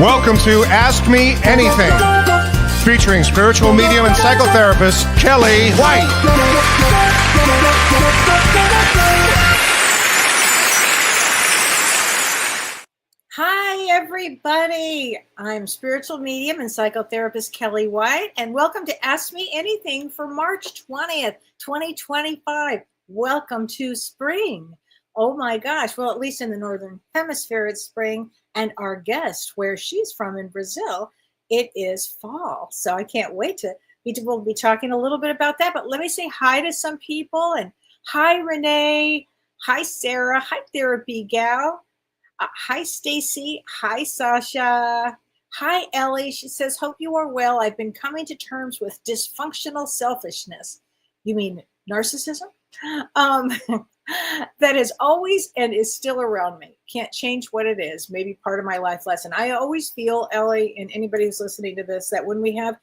Welcome to Ask Me Anything, featuring spiritual medium and psychotherapist Kellee White. Hi, everybody. I'm spiritual medium and psychotherapist Kellee White, and welcome to Ask Me Anything for March 20th, 2025. Welcome to spring. Oh my gosh. Well, at least in the Northern Hemisphere, it's spring. And our guest, where she's from in Brazil, it is fall. So I can't wait to, we'll be talking a little bit about that. But let me say hi to some people. And hi, Renee. Hi, Sarah. Hi, Therapy Gal. Hi, Stacy. Hi, Sasha. Hi, Ellie. She says, hope you are well. I've been coming to terms with dysfunctional selfishness. You mean narcissism? That is always and is still around me. Can't change what it is. Maybe part of my life lesson. I always feel, Ellie, and anybody who's listening to this, that when we have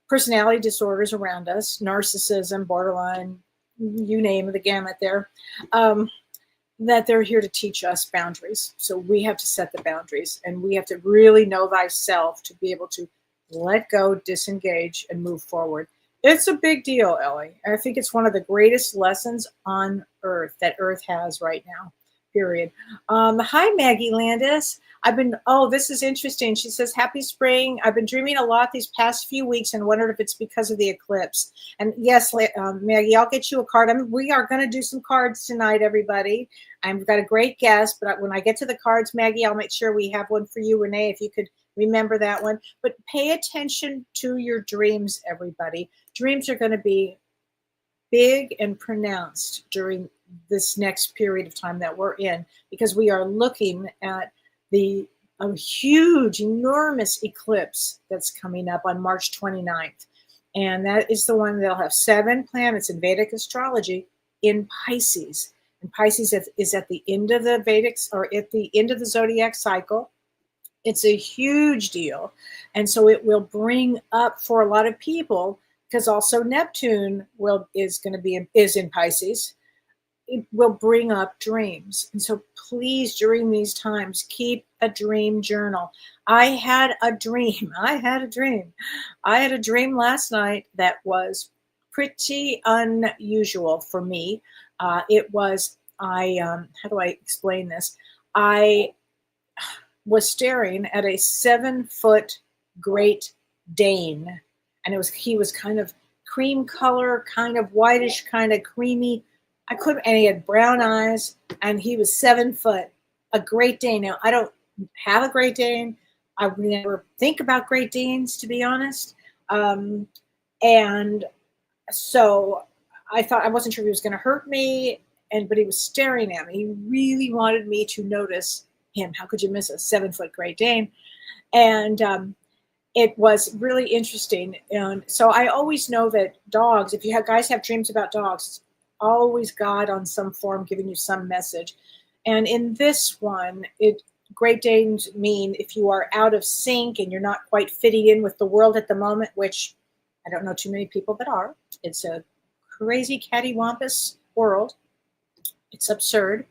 personality disorders around us, narcissism, borderline, you name the gamut there, that they're here to teach us boundaries. So we have to set the boundaries, and we have to really know thyself to be able to let go, disengage, and move forward. It's a big deal, Ellie. I think it's one of the greatest lessons on Earth that Earth has right now, period. Hi, Maggie Landis. This is interesting. She says, happy spring. I've been dreaming a lot these past few weeks and wondered if it's because of the eclipse. And yes, Maggie, I'll get you a card. We are going to do some cards tonight, everybody. I've got a great guest, but when I get to the cards, Maggie, I'll make sure we have one for you, Renee, if you could remember that one. But pay attention to your dreams, everybody. Dreams are going to be big and pronounced during this next period of time that we're in, because we are looking at a huge, enormous eclipse that's coming up on March 29th. And that is the one that'll have 7 planets in Vedic astrology in Pisces. And Pisces is at the end of the Vedic, or at the end of the zodiac cycle. It's a huge deal. And so it will bring up for a lot of people, because also Neptune is in Pisces. It will bring up dreams. And so please, during these times, keep a dream journal. I had a dream last night that was pretty unusual for me. How do I explain this? I was staring at a 7-foot Great Dane. And he was kind of cream color, kind of whitish, kind of creamy. And he had brown eyes, and he was 7 foot, a Great Dane. Now, I don't have a Great Dane. I would never think about Great Danes, to be honest. And so I thought, I wasn't sure if he was going to hurt me, but he was staring at me. He really wanted me to notice him. How could you miss a 7-foot Great Dane? And it was really interesting. And so I always know that dogs, if you guys have dreams about dogs, always God on some form giving you some message. And in this one, Great Danes mean if you are out of sync and you're not quite fitting in with the world at the moment, which I don't know too many people that are. It's a crazy cattywampus world. It's absurd.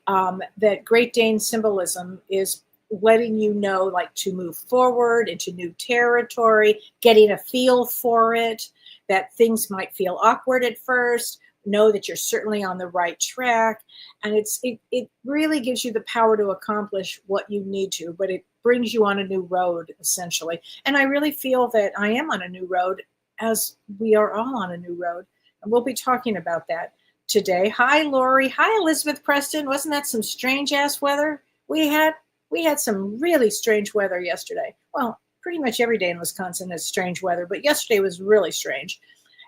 That Great Dane symbolism is letting you know, like, to move forward into new territory, getting a feel for it, that things might feel awkward at first. Know that you're certainly on the right track, and it really gives you the power to accomplish what you need to, but it brings you on a new road, essentially. And I really feel that I am on a new road, as we are all on a new road, and we'll be talking about that today. Hi, Lori. Hi, Elizabeth Preston. Wasn't that some strange ass weather we had? We had some really strange weather yesterday. Well, pretty much every day in Wisconsin is strange weather, but yesterday was really strange.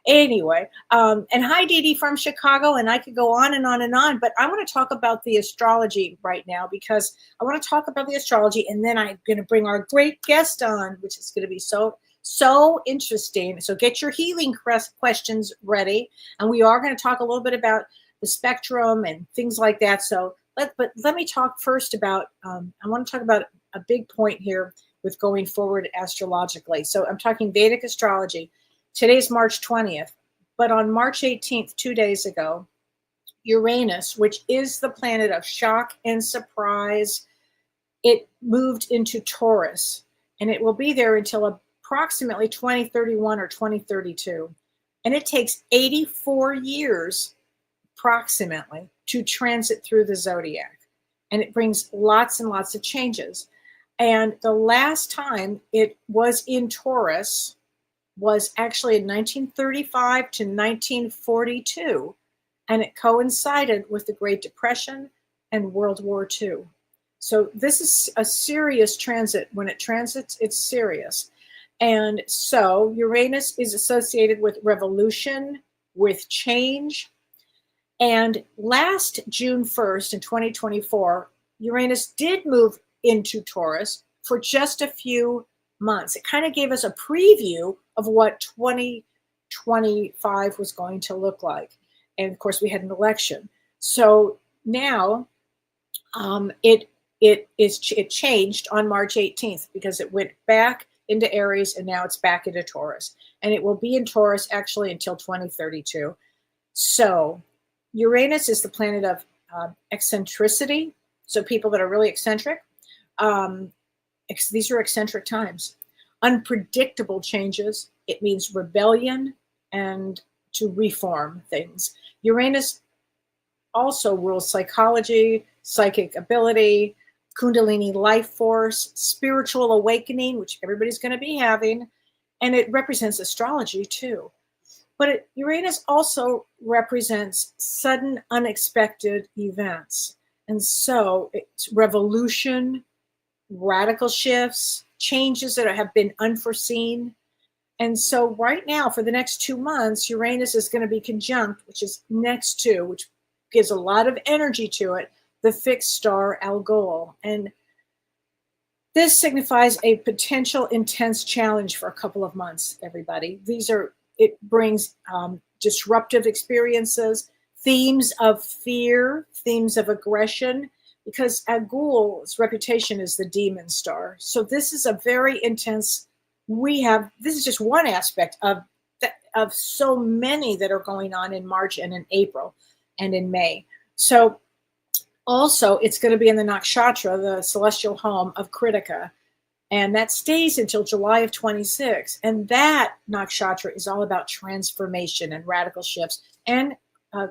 Anyway, and hi, Dee Dee from Chicago, and I could go on and on and on, but I want to talk about the astrology right now, because I want to talk about the astrology, and then I'm going to bring our great guest on, which is going to be so interesting. So get your healing questions ready, and we are going to talk a little bit about the spectrum and things like that. So let me talk first about, I want to talk about a big point here with going forward astrologically. So I'm talking Vedic astrology. Today's March 20th, but on March 18th, 2 days ago, Uranus, which is the planet of shock and surprise, it moved into Taurus. and it will be there until approximately 2031 or 2032. And it takes 84 years approximately to transit through the zodiac. And it brings lots and lots of changes. And the last time it was in Taurus was actually in 1935 to 1942. And it coincided with the Great Depression and World War II. So this is a serious transit. When it transits, it's serious. And so Uranus is associated with revolution, with change. And last June 1st in 2024, Uranus did move into Taurus for just a few months. It kind of gave us a preview of what 2025 was going to look like. And of course, we had an election. So now it changed on March 18th because it went back into Aries, and now it's back into Taurus. And it will be in Taurus actually until 2032. So Uranus is the planet of eccentricity. So people that are really eccentric, these are eccentric times. Unpredictable changes. It means rebellion and to reform things. Uranus also rules psychology, psychic ability, Kundalini life force, spiritual awakening, which everybody's going to be having, and it represents astrology too. But Uranus also represents sudden, unexpected events. And so it's revolution, radical shifts, changes that have been unforeseen. And so right now, for the next 2 months, Uranus is going to be conjunct, which is next to, which gives a lot of energy to it, the fixed star Algol. And this signifies a potential intense challenge for a couple of months, everybody. It brings disruptive experiences, themes of fear, themes of aggression, because Algol's reputation is the demon star. So this is a very intense, this is just one aspect of so many that are going on in March and in April and in May. So also, it's going to be in the nakshatra, the celestial home of Kritika, and that stays until July of 26. And that nakshatra is all about transformation and radical shifts and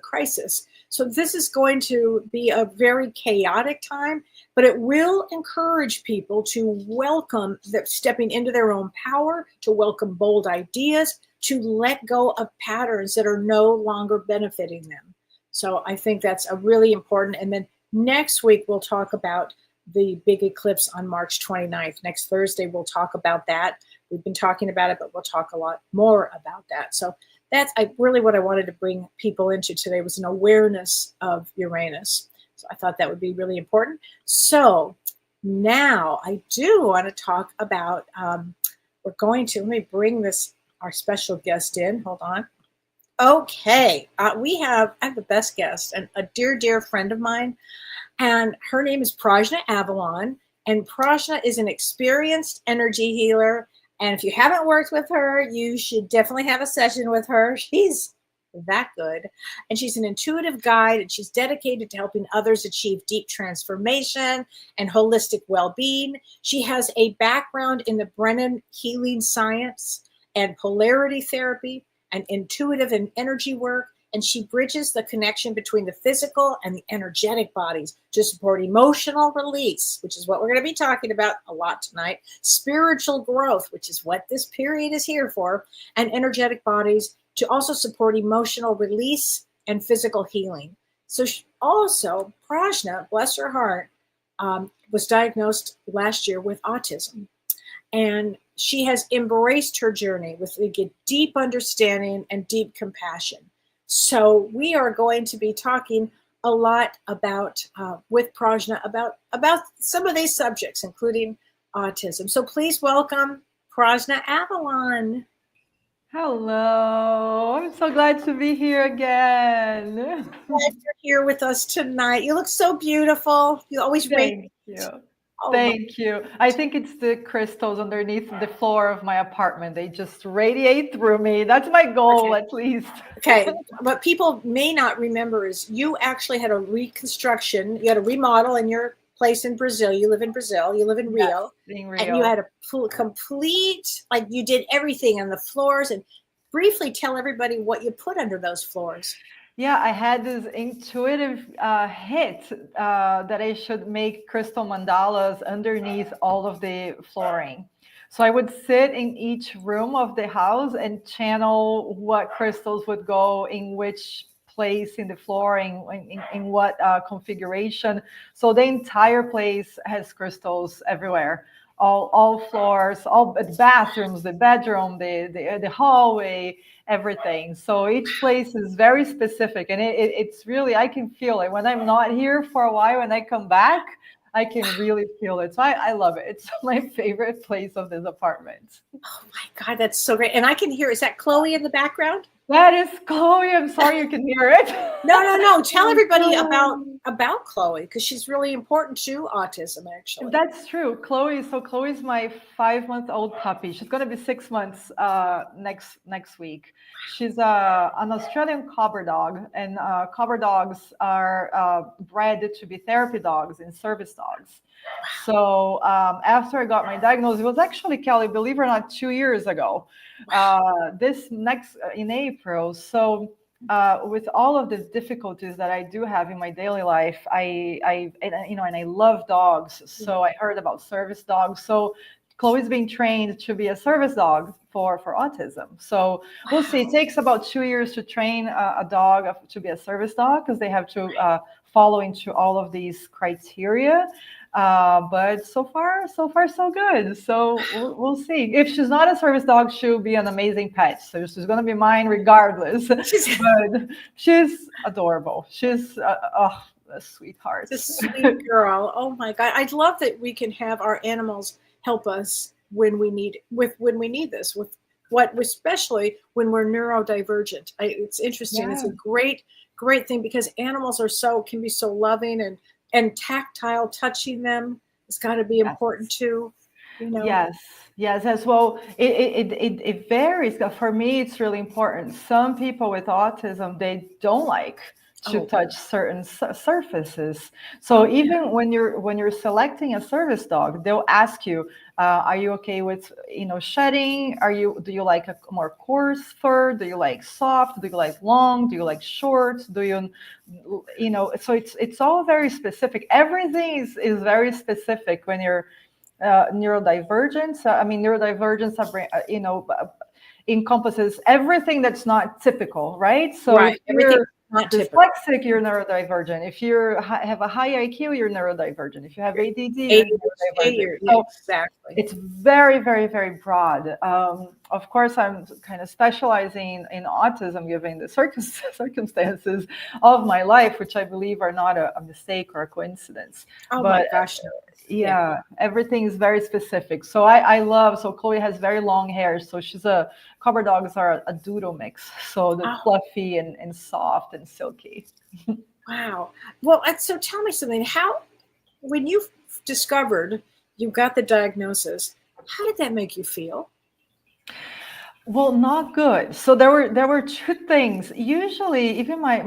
crisis. So this is going to be a very chaotic time, but it will encourage people to welcome stepping into their own power, to welcome bold ideas, to let go of patterns that are no longer benefiting them. So I think that's a really important. And then next week, we'll talk about the big eclipse on March 29th. Next Thursday, we'll talk about that. We've been talking about it, but we'll talk a lot more about that. So that's really what I wanted to bring people into today, was an awareness of Uranus. So I thought that would be really important. So now I do want to talk about, let me bring our special guest in. Hold on. Okay, I have the best guest, and a dear friend of mine, and her name is Prajna Avalon, and Prajna is an experienced energy healer, and if you haven't worked with her, you should definitely have a session with her. She's that good, and she's an intuitive guide, and she's dedicated to helping others achieve deep transformation and holistic well-being. She has a background in the Brennan healing science and polarity therapy, and intuitive and energy work, and she bridges the connection between the physical and the energetic bodies to support emotional release, which is what we're going to be talking about a lot tonight, spiritual growth, which is what this period is here for, and energetic bodies to also support emotional release and physical healing. So also, Prajna, bless her heart, was diagnosed last year with autism. And she has embraced her journey with a deep understanding and deep compassion. So we are going to be talking a lot about, with Prajna, about some of these subjects, including autism. So please welcome Prajna Avalon. Hello, I'm so glad to be here again. Glad you're here with us tonight. You look so beautiful. You always Thank you. Oh, thank you. I think it's the crystals underneath the floor of my apartment. They just radiate through me. That's my goal, at least. Okay. What people may not remember is you actually had a reconstruction. You had a remodel in your place in Brazil. You live in Brazil. You live in Rio. Being And you had a complete, like you did everything on the floors. And briefly tell everybody what you put under those floors. Yeah, I had this intuitive hit that I should make crystal mandalas underneath all of the flooring. So I would sit in each room of the house and channel what crystals would go in which place in the flooring, in what configuration. So the entire place has crystals everywhere. All floors, all bathrooms, the bedroom, the hallway, everything. So each place is very specific, and it's really, I can feel it when I'm not here for a while. When I come back, I can really feel it. So I love it. It's my favorite place of this apartment. Oh my God, that's so great. And I can hear, is that Chloe in the background? That is Chloe. I'm sorry you can hear it. No. Tell everybody about Chloe, because she's really important to autism, actually. That's true. Chloe's my 5-month-old puppy. She's going to be 6 months next week. She's an Australian cocker dog, and cocker dogs are bred to be therapy dogs and service dogs. So after I got my diagnosis, it was actually, Kellee, believe it or not, 2 years ago. This next in April. So with all of the difficulties that I do have in my daily life, I love dogs. So I heard about service dogs. So Chloe's being trained to be a service dog for autism. So we'll see. It takes about 2 years to train a dog to be a service dog, because they have to follow into all of these criteria. But so far, so good. So we'll see. If she's not a service dog, she'll be an amazing pet. So she's going to be mine regardless. But she's adorable. She's a sweetheart. A sweet girl. Oh my God. I love that we can have our animals help us when we need this, especially when we're neurodivergent. It's interesting. Yeah. It's a great thing, because animals can be so loving, and tactile, touching them has got to be important too. Yes, as well. It varies. For me, it's really important. Some people with autism, they don't like to touch certain surfaces. So even when you're selecting a service dog, they'll ask you, are you okay with shedding? Do you like a more coarse fur? Do you like soft? Do you like long? Do you like short? So it's all very specific. Everything is very specific when you're neurodivergent. Neurodivergence encompasses everything that's not typical, right? So right. Everything not dyslexic, you're neurodivergent. If you have a high IQ, you're neurodivergent. If you have ADD, you're neurodivergent. So exactly. It's very, very, very broad. Of course, I'm kind of specializing in autism, given the circumstances of my life, which I believe are not a mistake or a coincidence. My gosh. Yeah, everything is very specific. So I love, so Chloe has very long hair. So cocker dogs are a doodle mix. So they're fluffy and soft and silky. Wow. Well, so tell me something. When you discovered you got the diagnosis, how did that make you feel? Well, not good. So there were two things. Usually, even my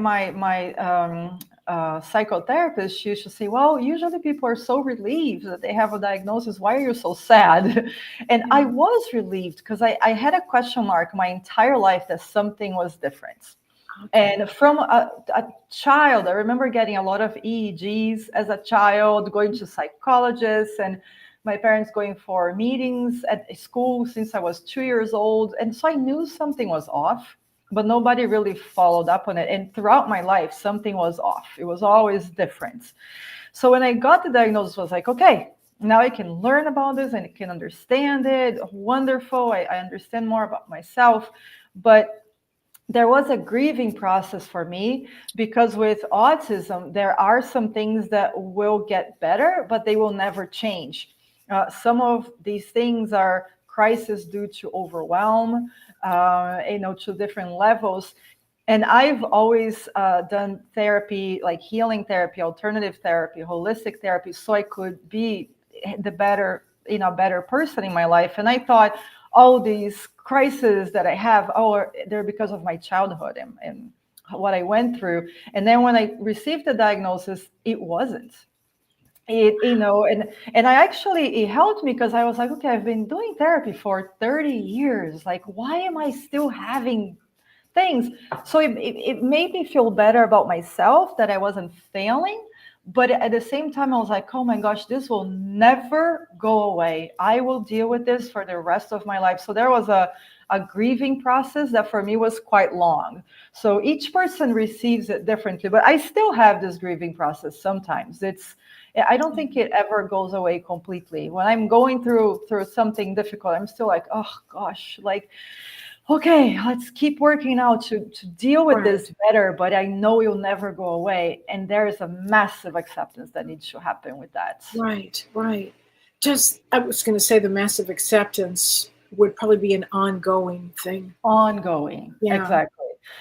psychotherapist used to say, well, usually people are so relieved that they have a diagnosis. Why are you so sad? And I was relieved, because I had a question mark my entire life that something was different. Okay. And from a child, I remember getting a lot of EEGs as a child, going to psychologists, and my parents going for meetings at school since I was 2 years old. And so I knew something was off, but nobody really followed up on it. And throughout my life, something was off. It was always different. So when I got the diagnosis, I was like, okay, now I can learn about this and I can understand it. Wonderful. I understand more about myself. But there was a grieving process for me, because with autism, there are some things that will get better, but they will never change. Some of these things are crises due to overwhelm, to different levels. And I've always done therapy, like healing therapy, alternative therapy, holistic therapy, so I could be the better person in my life. And I thought all these crises that I have, they're because of my childhood and what I went through. And then when I received the diagnosis, it wasn't. And I actually, it helped me because I was like, okay, I've been doing therapy for 30 years. Like, why am I still having things? So it made me feel better about myself that I wasn't failing. But at the same time, I was like, oh my gosh, this will never go away. I will deal with this for the rest of my life. So there was a grieving process that for me was quite long. So each person receives it differently, but I still have this grieving process sometimes. I don't think it ever goes away completely. When I'm going through something difficult, I'm still like, oh gosh, like, okay, let's keep working out to deal with this better, but I know you'll never go away. And there is a massive acceptance that needs to happen with that. Right. Just, I was going to say the massive acceptance would probably be an ongoing thing. Ongoing, Yeah. exactly.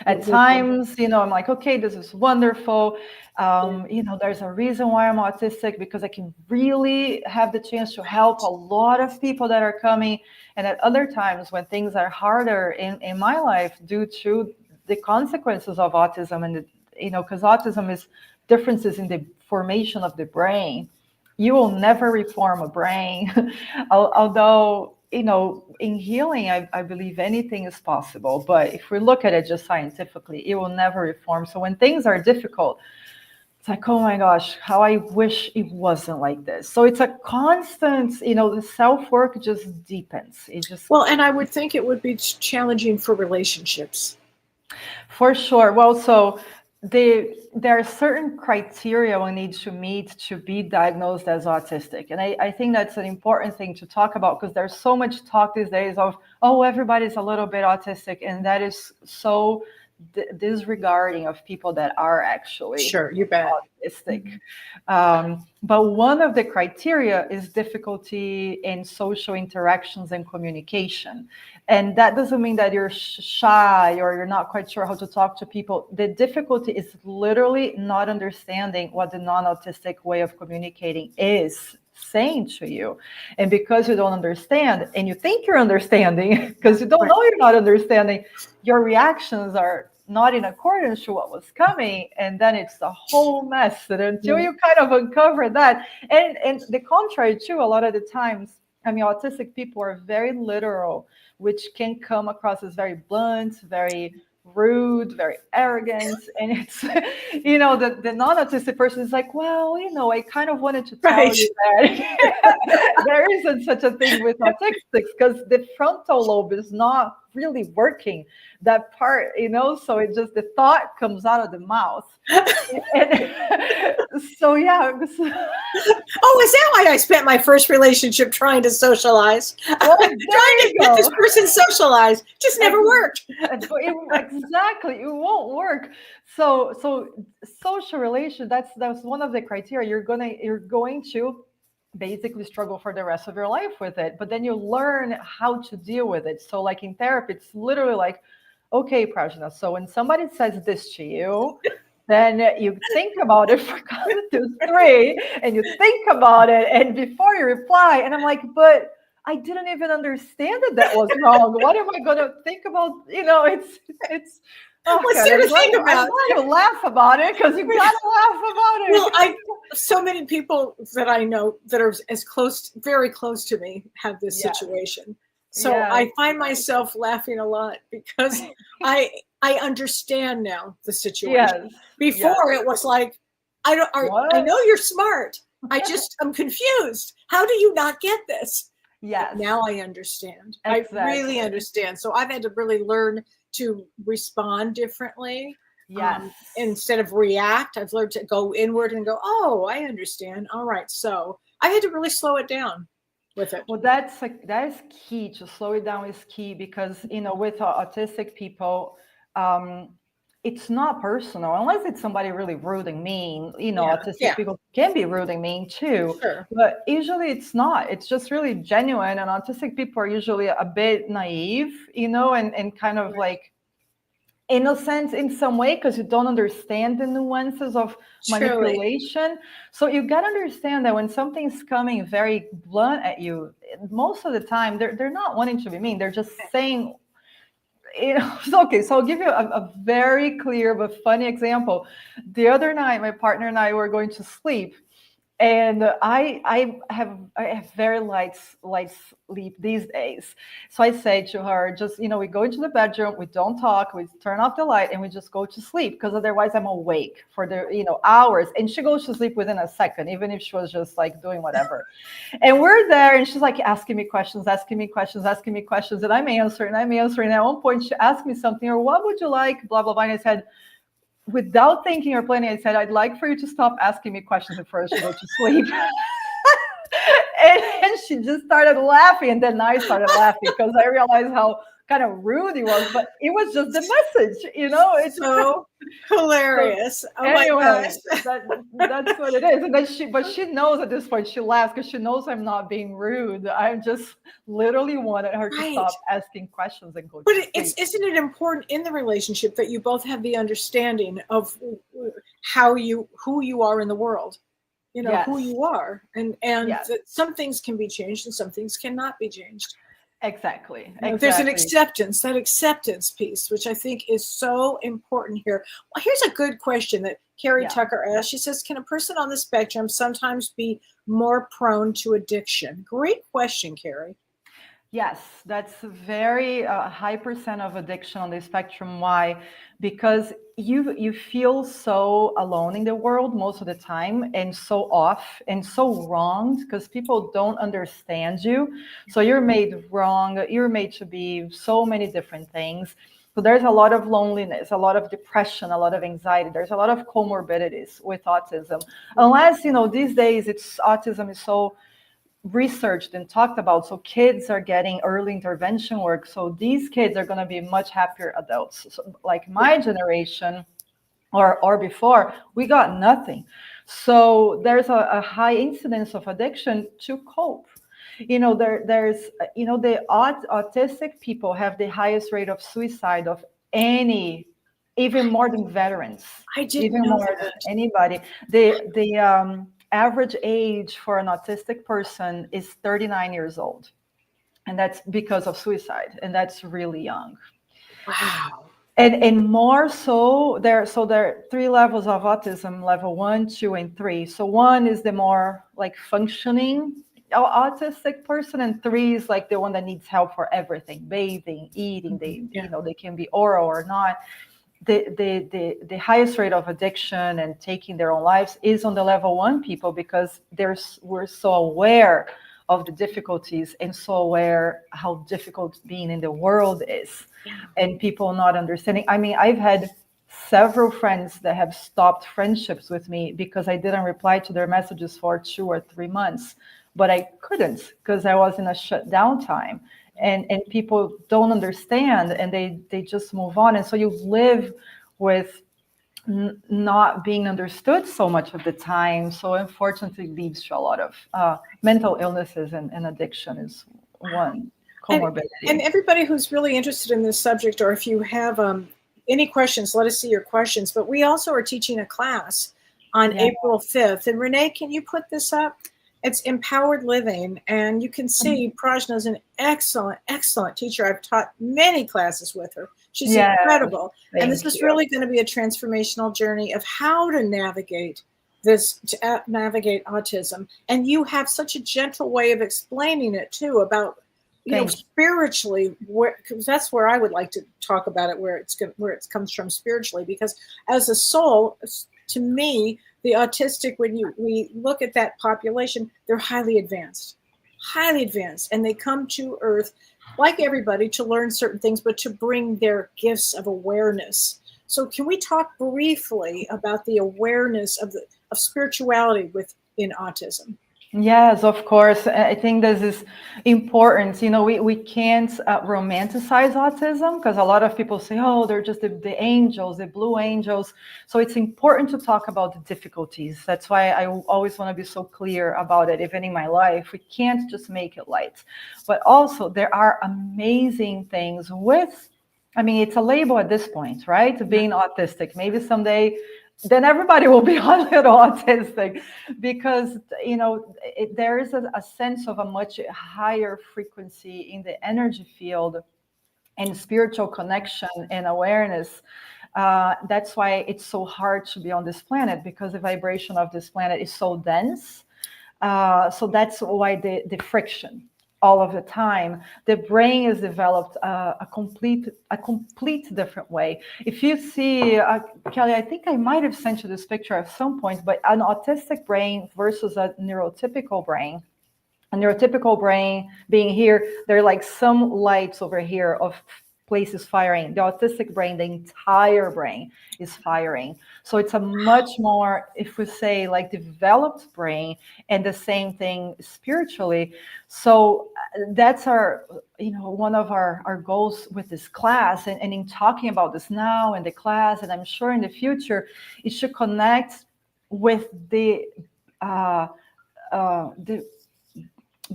At times, I'm like, okay, this is wonderful. There's a reason why I'm autistic, because I can really have the chance to help a lot of people that are coming. And at other times when things are harder in my life due to the consequences of autism, and because autism is differences in the formation of the brain. You will never reform a brain, although in healing, I believe anything is possible. But if we look at it just scientifically, it will never reform. So when things are difficult, it's like, oh my gosh, how I wish it wasn't like this. So it's a constant, the self-work just deepens. Well, and I would think it would be challenging for relationships. For sure. Well, so there are certain criteria one needs to meet to be diagnosed as autistic. And I think that's an important thing to talk about, because there's so much talk these days of, oh, everybody's a little bit autistic. And that is so disregarding of people that are actually autistic. But one of the criteria is difficulty in social interactions and communication. And that doesn't mean that you're shy or you're not quite sure how to talk to people. The difficulty is literally not understanding what the non-autistic way of communicating is saying to you. And because you don't understand, and you think you're understanding, because you don't know you're not understanding, your reactions are not in accordance to what was coming, and then it's a whole mess. And until you kind of uncover that, and the contrary too, a lot of the times, autistic people are very literal, which can come across as very blunt, very rude, very arrogant. And it's, the non-autistic person is like, well, I kind of wanted to tell you that there isn't such a thing with autistics, because the frontal lobe is not really working, that part, so it just, the thought comes out of the mouth. So yeah. Oh, is that why I spent my first relationship trying to socialize? Well, trying to get this person socialized just never worked. Exactly, it won't work. So social relation, that's one of the criteria. You're going to basically struggle for the rest of your life with it, but then you learn how to deal with it. So like in therapy, it's literally like, okay, Prajna, so when somebody says this to you, then you think about it for 1, 2, 3, and you think about it, and before you reply, and I'm like, but I didn't even understand that was wrong. What am I going to think about? It's what's there to think about? I'm going to laugh about it, because you've got to laugh about it. Well, so many people that I know that are very close to me have this situation. So I find myself laughing a lot, because I understand now the situation. Before it was like, I know you're smart. I'm confused. How do you not get this? Yes. Now I understand. Exactly. I really understand. So I've had to really learn to respond differently. Yes. Instead of react, I've learned to go inward and go, oh, I understand. All right. So I had to really slow it down with it. Well, that is key. To slow it down is key, because with autistic people, it's not personal, unless it's somebody really rude and mean. Autistic people can be rude and mean too. Sure. But usually it's not. It's just really genuine. And autistic people are usually a bit naive, and kind of like innocent in some way, because you don't understand the nuances of manipulation. So you got to understand that when something's coming very blunt at you, most of the time they're not wanting to be mean. They're just saying, okay, so I'll give you a very clear but funny example. The other night, my partner and I were going to sleep, And I have very light sleep these days. So I say to her, just, we go into the bedroom, we don't talk, we turn off the light, and we just go to sleep, because otherwise I'm awake for hours. And she goes to sleep within a second, even if she was just like doing whatever. And we're there, and she's like asking me questions, and I'm answering. At one point, she asked me something, or what would you like, blah blah blah. And I said, without thinking or planning, I said, I'd like for you to stop asking me questions before she goes to sleep. and she just started laughing. And then I started laughing, because I realized how kind of rude he was. But it was just the message, It's so hilarious. Oh anyway, my gosh. that's what it is. And then she knows at this point, she laughs because she knows I'm not being rude. I just literally wanted her to stop asking questions and go to sleep. Isn't it important in the relationship that you both have the understanding of who you are in the world, Yes. who you are, and Yes. that some things can be changed and some things cannot be changed. Exactly. There's an acceptance, that acceptance piece, which I think is so important here. Well, here's a good question that Carrie Tucker asked. She says, can a person on the spectrum sometimes be more prone to addiction? Great question, Carrie. Yes, that's a very high percent of addiction on the spectrum. Why? Because you feel so alone in the world most of the time, and so off and so wronged, because people don't understand you. So you're made wrong. You're made to be so many different things. So there's a lot of loneliness, a lot of depression, a lot of anxiety. There's a lot of comorbidities with autism. Unless, these days autism is so researched and talked about, so kids are getting early intervention work, so these kids are going to be much happier adults. So, like my generation or before, we got nothing. So there's a high incidence of addiction to cope. There's the autistic people have the highest rate of suicide of any, even more than veterans. I didn't even know more that. than anybody. The average age for an autistic person is 39 years old. And that's because of suicide. And that's really young. Wow. And more so, there are 3 levels of autism: level 1, 2, and 3. So 1 is the more like functioning autistic person, and 3 is like the one that needs help for everything: bathing, eating. They can be oral or not. The highest rate of addiction and taking their own lives is on the level 1 people, because we're so aware of the difficulties and so aware how difficult being in the world is, and people not understanding. I mean, I've had several friends that have stopped friendships with me because I didn't reply to their messages for 2 or 3 months, but I couldn't, because I was in a shutdown time. And people don't understand, and they just move on. And so you live with not being understood so much of the time. So unfortunately, it leads to a lot of mental illnesses, and addiction is one comorbidity. And everybody who's really interested in this subject, or if you have any questions, let us see your questions. But we also are teaching a class on April 5th. And Renee, can you put this up? It's Empowered Living, and you can see Prajna is an excellent, excellent teacher. I've taught many classes with her. She's incredible. And this is really going to be a transformational journey of how to navigate navigate autism. And you have such a gentle way of explaining it too, about spiritually, because that's where I would like to talk about it, where it comes from spiritually. Because as a soul, to me, the autistic, when we look at that population, they're highly advanced, and they come to Earth, like everybody, to learn certain things, but to bring their gifts of awareness. So can we talk briefly about the awareness of spirituality within autism? Yes, of course. I think this is important. We can't romanticize autism, because a lot of people say, oh, they're just the angels, the blue angels. So it's important to talk about the difficulties. That's why I always want to be so clear about it. Even in my life, we can't just make it light. But also, there are amazing things it's a label at this point, right? Being autistic. Maybe someday, then everybody will be a little autistic, because there is a sense of a much higher frequency in the energy field and spiritual connection and awareness. That's why it's so hard to be on this planet, because the vibration of this planet is so dense. So that's why the friction all of the time. The brain is developed a complete different way. If you see, Kelly, I think I might have sent you this picture at some point, but an autistic brain versus a neurotypical brain. A neurotypical brain being here, there are like some lights over here of places firing. The autistic brain, the entire brain is firing. So it's a much more, if we say, like developed brain, and the same thing spiritually. So that's our, one of our goals with this class, and in talking about this now in the class, and I'm sure in the future, it should connect with the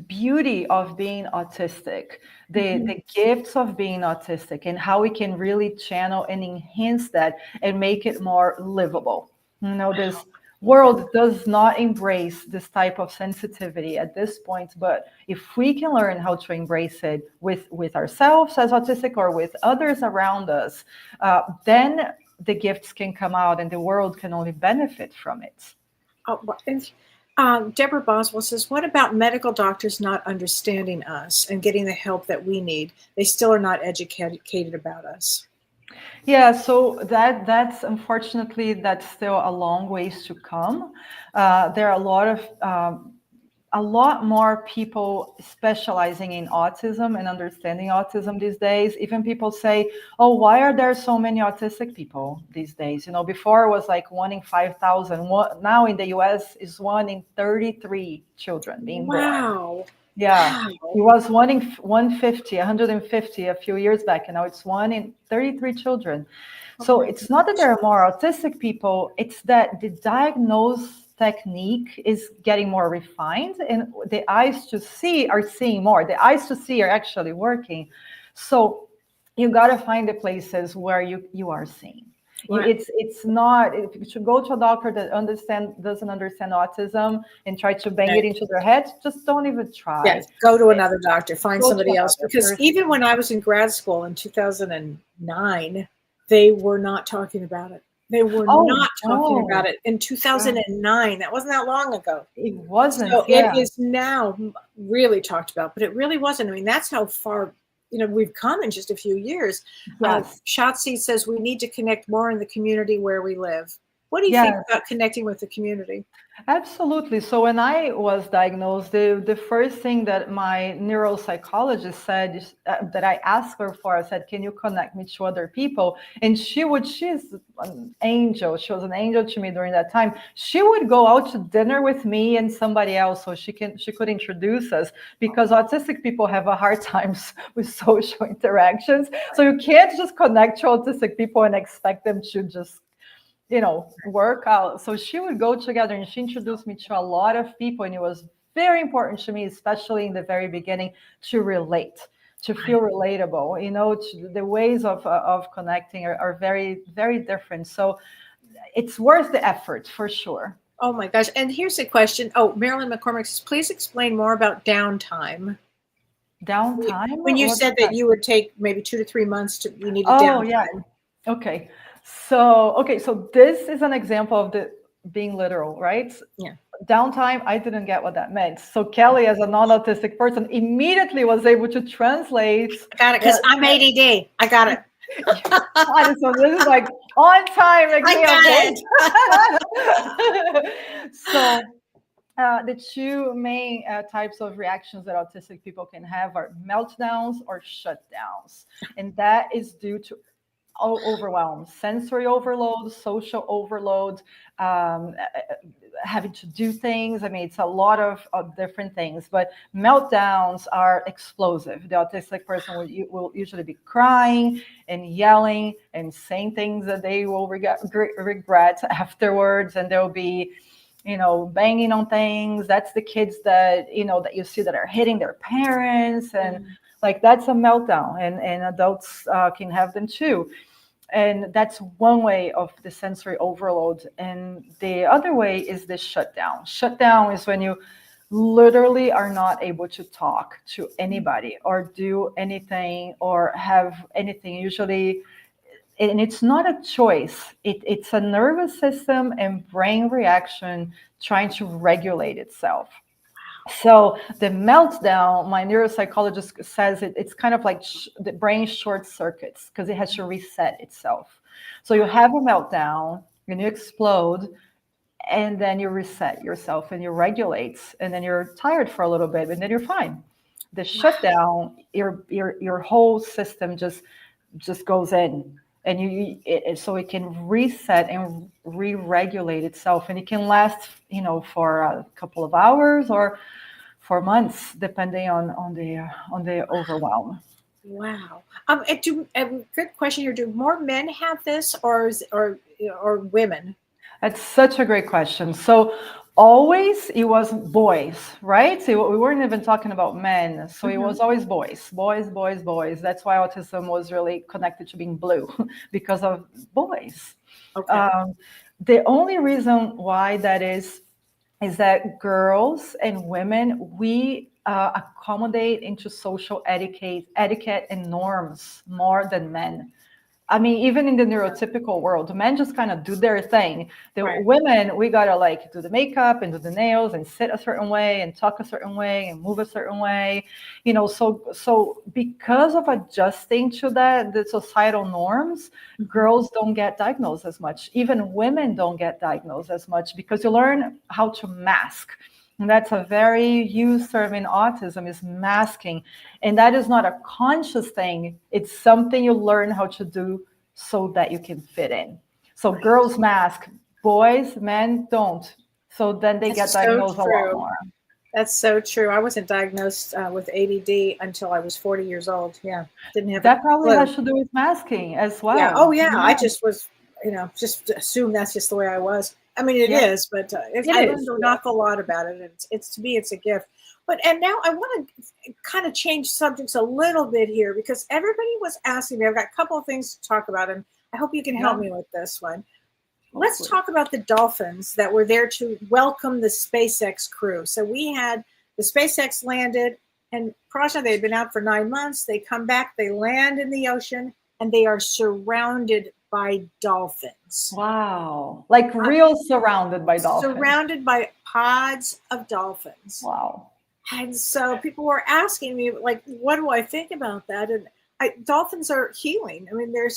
beauty of being autistic, the gifts of being autistic, and how we can really channel and enhance that and make it more livable. This world does not embrace this type of sensitivity at this point, but if we can learn how to embrace it with ourselves as autistic or with others around us, then the gifts can come out and the world can only benefit from it. Deborah Boswell says, what about medical doctors not understanding us and getting the help that we need? They still are not educated about us. Yeah, so that's unfortunately, that's still a long ways to come. There are a lot more people specializing in autism and understanding autism these days. Even people say, oh, why are there so many autistic people these days? Before it was like 1 in 5,000. Now in the US is 1 in 33 children being born. Wow. Yeah, wow. It was 1 in 150 a few years back, and now it's 1 in 33 children. So it's not that there are more autistic people, it's that the diagnosis technique is getting more refined, and the eyes to see are seeing more. The eyes to see are actually working. So you got to find the places where you are seeing. Right. It's not, if you should go to a doctor that doesn't understand autism and try to bang it into their head, just don't even try. Yes, go to another doctor, find somebody else. Because even when I was in grad school in 2009, they were not talking about it. They were not talking about it in 2009. That wasn't that long ago. It wasn't. So it is now really talked about, but it really wasn't. I mean, that's how far we've come in just a few years. Yes. Shotzi says we need to connect more in the community where we live. What do you think about connecting with the community? Absolutely. So when I was diagnosed, the first thing that my neuropsychologist said, that I asked her for, I said, can you connect me to other people? And she's an angel. She was an angel to me during that time. She would go out to dinner with me and somebody else so she could introduce us, because autistic people have a hard time with social interactions. So you can't just connect to autistic people and expect them to just work out. So she would go together, and she introduced me to a lot of people, and it was very important to me, especially in the very beginning, to relate, to feel relatable. The ways of connecting are very, very different. So it's worth the effort for sure. Oh my gosh. And here's a question. Oh, Marilyn McCormick says, please explain more about downtime. Downtime? When you said that you would take maybe 2 to 3 months you needed downtime. Oh, yeah. Okay. So this is an example of the being literal, right? Yeah. Downtime, I didn't get what that meant. So Kelly, as a non-autistic person, immediately was able to translate. I got it, because I'm ADD. I got it. So this is like on time example. I got it. So the two main types of reactions that autistic people can have are meltdowns or shutdowns. And that is due to overwhelm, sensory overload, social overload, having to do things. I mean, it's a lot of different things, but meltdowns are explosive. The autistic person will usually be crying and yelling and saying things that they will regret afterwards, and they'll be banging on things. That's the kids that that you see that are hitting their parents, and like that's a meltdown, and adults can have them too. And that's one way of the sensory overload. And the other way is the shutdown. Shutdown is when you literally are not able to talk to anybody or do anything or have anything. Usually, and it's not a choice. It's a nervous system and brain reaction trying to regulate itself. So the meltdown, my neuropsychologist says it's kind of like the brain short circuits because it has to reset itself. So you have a meltdown and you explode, and then you reset yourself and you regulate, and then you're tired for a little bit, and then you're fine. The shutdown, your whole system just goes in, and so it can reset and re-regulate itself, and it can last, for a couple of hours or for months, depending on the overwhelm. Wow. Good question here. Do more men have this, or women? That's such a great question. So always it was boys, right? So we weren't even talking about men. So it was always boys, boys, boys, boys. That's why autism was really connected to being blue because of boys. Okay. The only reason why that is that girls and women, we accommodate into social etiquette and norms more than men. I mean, even in the neurotypical world, men just kind of do their thing. The Right. women, we gotta like do the makeup and do the nails and sit a certain way and talk a certain way and move a certain way, So because of adjusting to the societal norms, girls don't get diagnosed as much. Even women don't get diagnosed as much because you learn how to mask. And that's a very used term in autism, is masking. And that is not a conscious thing. It's something you learn how to do so that you can fit in. So girls mask, boys, men don't. So then they get That's so diagnosed a lot true. more. That's so true. I wasn't diagnosed with ADD until I was 40 years old. Yeah. Didn't have a That probably clue. has to do with masking as well. Yeah. Oh, yeah. I just was, just assumed that's just the way I was. I mean, it Yeah. is, but It I is, learned an yeah. awful lot about it. It's to me, it's a gift. And now I want to kind of change subjects a little bit here because everybody was asking me. I've got a couple of things to talk about, and I hope you can help me with this one. Let's Hopefully. talk about the dolphins that were there to welcome the SpaceX crew. So we had the SpaceX landed, and Prajna, they had been out for 9 months. They come back, they land in the ocean, and they are surrounded by dolphins. Wow. Like real surrounded by dolphins. Surrounded by pods of dolphins. Wow. And so people were asking me, like, what do I think about that? And dolphins are healing. I mean, they're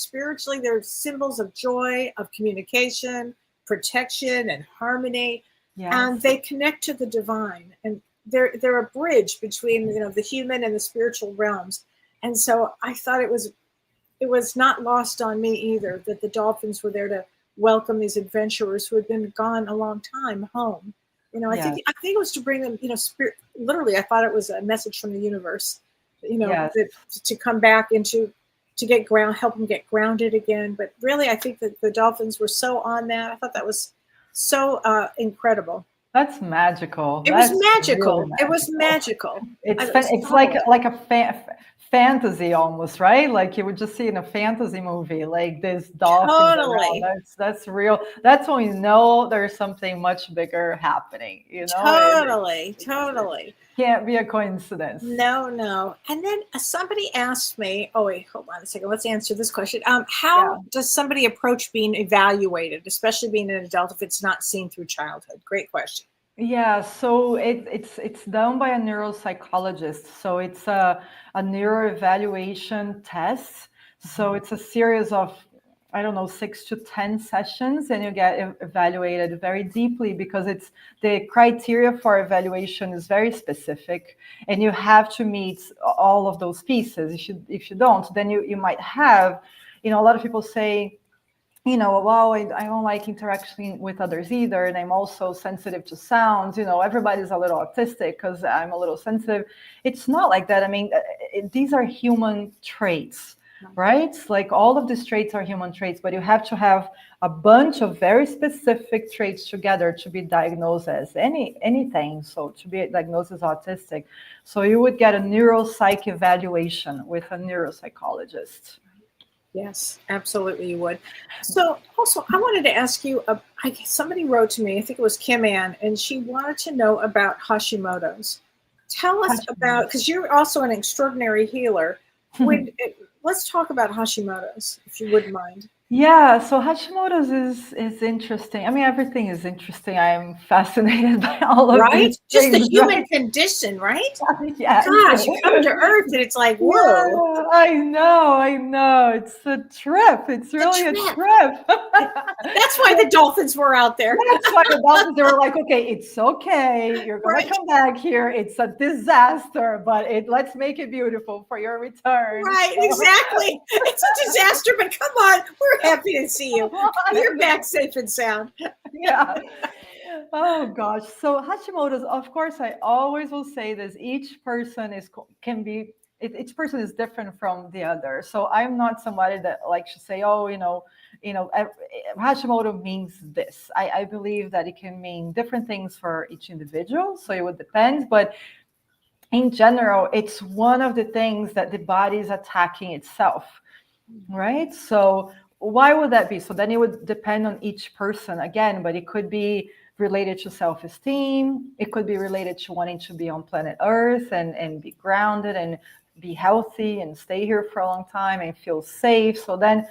symbols of joy, of communication, protection, and harmony. Yes. And they connect to the divine. And they're a bridge between the human and the spiritual realms. And so I thought it was not lost on me either that the dolphins were there to welcome these adventurers who had been gone a long time home. I think it was to bring them, spirit. Literally, I thought it was a message from the universe, to come back into, to get help them get grounded again. But really, I think that the dolphins were so on that. I thought that was so incredible. That's magical. It was magical. It was magical. It's like a fantasy almost, right? Like you would just see in a fantasy movie, like this dolphins around. That's real. That's when you know there's something much bigger happening. Totally. Can't be a coincidence. No. And then somebody asked me, oh wait, hold on a second. Let's answer this question. How does somebody approach being evaluated, especially being an adult, if it's not seen through childhood? Great question. Yeah, so it's done by a neuropsychologist. So it's a neuroevaluation test. So it's a series of, I don't know, 6 to 10 sessions, and you get evaluated very deeply because the criteria for evaluation is very specific, and you have to meet all of those pieces. If you don't, then you might have, a lot of people say, well, I don't like interacting with others either, and I'm also sensitive to sounds. Everybody's a little autistic because I'm a little sensitive. It's not like that. I mean, these are human traits, right? Like all of these traits are human traits, but you have to have a bunch of very specific traits together to be diagnosed as anything. So to be diagnosed as autistic, so you would get a neuropsych evaluation with a neuropsychologist. Yes, absolutely you would. So also, I wanted to ask you, somebody wrote to me, I think it was Kim Ann, and she wanted to know about Hashimoto's. Tell us about, because you're also an extraordinary healer. Let's talk about Hashimoto's, if you wouldn't mind. Yeah, so Hashimoto's is interesting. I mean, everything is interesting. I'm fascinated by all of Right? these Just the things, human right? condition, right? Yes. Gosh, you come to Earth and it's like, whoa, Yeah, I know. It's a trip. It's the really a trip. trip. That's why the dolphins were out there. That's why the dolphins, they were like, okay, it's okay. You're gonna Right. come back here. It's a disaster, but let's make it beautiful for your return. Right, exactly. It's a disaster, but come on, we're happy to see you. You're back safe and sound. Yeah. Oh gosh. So Hashimoto's, of course, I always will say this. Each person can be each person is different from the other. So I'm not somebody that likes to say, oh, Hashimoto means this. I believe that it can mean different things for each individual. So it would depend, but in general, it's one of the things that the body is attacking itself, right? So why would that be? So then it would depend on each person again, but it could be related to self-esteem. It could be related to wanting to be on planet Earth and be grounded and be healthy and stay here for a long time and feel safe. So then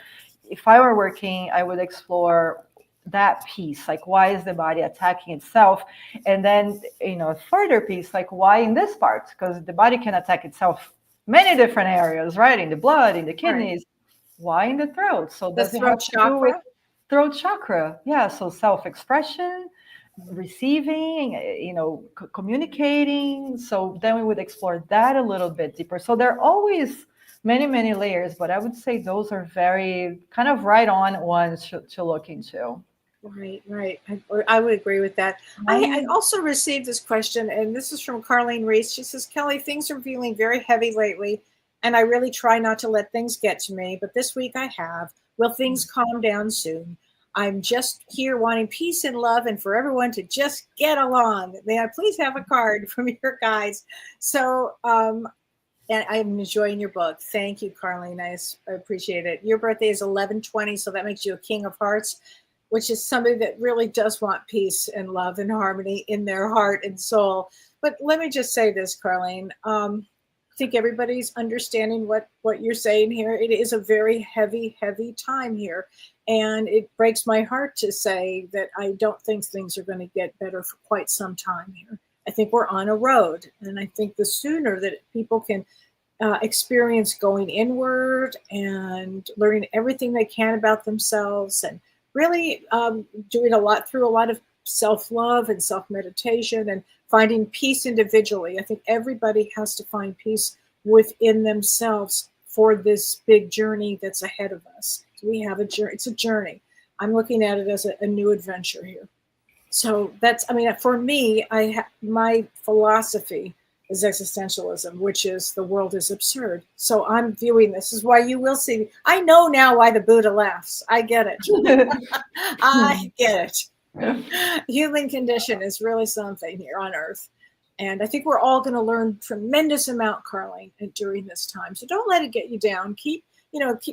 if I were working, I would explore that piece, like why is the body attacking itself? And then, a further piece, like why in this part? Because the body can attack itself many different areas, right? In the blood, in the kidneys. Why in the throat? So The does it have throat to do with chakra. throat chakra? Yeah. So self-expression, receiving, communicating. So then we would explore that a little bit deeper. So there are always many, many layers, but I would say those are very kind of right on ones to look into. Right, right. I would agree with that. I Right. also received this question, and this is from Carlene Reese. She says, Kellee, things are feeling very heavy lately, and I really try not to let things get to me, but this week I have. Will things calm down soon? I'm just here wanting peace and love and for everyone to just get along. May I please have a card from your guys? So, and I'm enjoying your book. Thank you, Carlene. I appreciate it. Your birthday is 11/20, so that makes you a King of Hearts, which is somebody that really does want peace and love and harmony in their heart and soul. But let me just say this, Carlene. I think everybody's understanding what you're saying here. It is a very heavy, heavy time here. And it breaks my heart to say that I don't think things are going to get better for quite some time here. I think we're on a road. And I think the sooner that people can experience going inward and learning everything they can about themselves and really doing a lot through a lot of self-love and self-meditation and finding peace individually. I think everybody has to find peace within themselves for this big journey that's ahead of us. We have a journey. It's a journey. I'm looking at it as a new adventure here. So that's, I mean, for me, my philosophy is existentialism, which is the world is absurd. So I'm viewing this is why you will see. I know now why the Buddha laughs. I get it. I get it. Human condition is really something here on Earth. And I think we're all going to learn tremendous amount, Carlene, during this time. So don't let it get you down. Keep